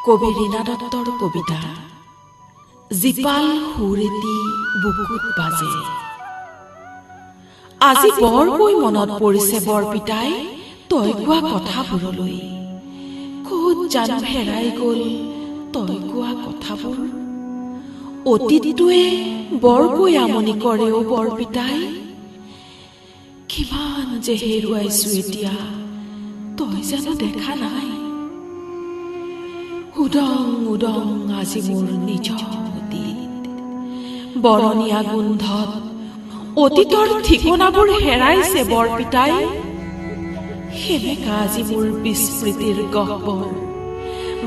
কবি ৰীণা দত্তৰ কবিতা জীপাল সুৰেতি বুকুত বাজে। আজি বৰকৈ মনত পৰিছে বৰপিতাই তই কোৱা কথাবোৰলৈ। ক'ত জানো হেৰাই গ'ল তই কোৱা কথাবোৰ। অতীতটোৱে বৰকৈ আমনি কৰেও বৰপিতাই। কিমান যে হেৰুৱাইছো এতিয়া তই জানো দেখা নাই। উদং উদং আজি মোৰ নিজৰ অতীত। বৰণীয়া গোন্ধত অতীতৰ ঠিকনাবোৰ হেৰাইছে বৰপিতাই। সেমেকা আজি মোৰ বিস্মৃতিৰ গহ্বৰ।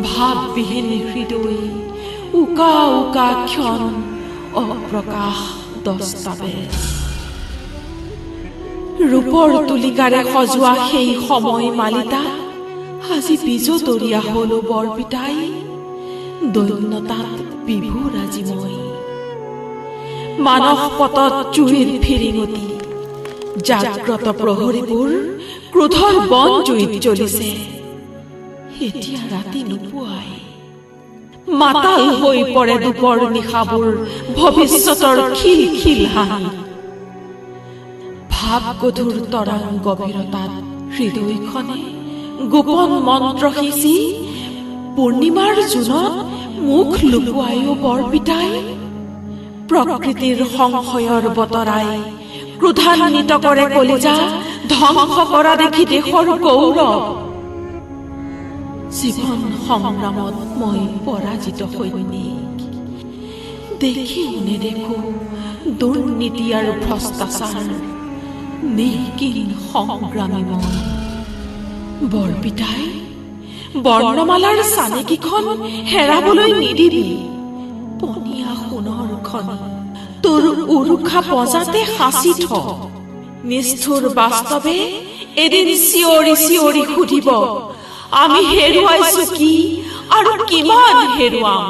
ভাৱবিহীন হৃদয় উকা উকা ক্ষণ অপ্ৰকাশ দস্তাবেজ। ৰূপৰ তুলিকাৰে সজোৱা সেই সময় মালিতা আজি বিজতৰীয়া হলো বৰপিতাই। দৈন্যতাত বিভোৰ আজি মই। মানস পটত জুইৰ ফিৰিঙতি। জাগ্ৰত প্ৰহৰীবোৰ ক্ৰোধৰ বন জুইত জ্বলিছে। এতিয়া ৰাতি নোপোৱাই মাতাল হৈ পৰে দুপৰ নিশাবোৰ ভৱিষ্যতৰ খিল খিল হাঁহি। ভাৱ গধুৰ তৰাং গভীৰতাত হৃদয়খনে গোপন মন্ত্ৰ সিঁচি পূৰ্ণিমাৰ জোনত মুখ লুকুৱায়ো বৰপিতাই। প্ৰকৃতিৰ সংশয়ৰ বতৰাই ক্ৰোধান্বিত কৰে কলিজা। ধ্বংস কৰা দেখি দেশৰ গৌৰৱ। জীৱন সংগ্ৰামত মই পৰাজিত সৈনিক। দেখিও নেদেখো দুৰ্নীতি আৰু ভ্ৰষ্টাচাৰ। নিকিন সংগ্ৰামী মই বৰপিতাই। বৰ্ণমালাৰ চানেকিখন হেৰাবলৈ নিদিবি। পনীয়া সোণৰ খনি তোৰ উৰুষা পঁজাতে সাঁচি থ। নিষ্ঠুৰ বাস্তৱে এদিন চিঞৰি চিঞৰি সুধিব আমি হেৰুৱাইছো কি আৰু কিমান হেৰুৱাম।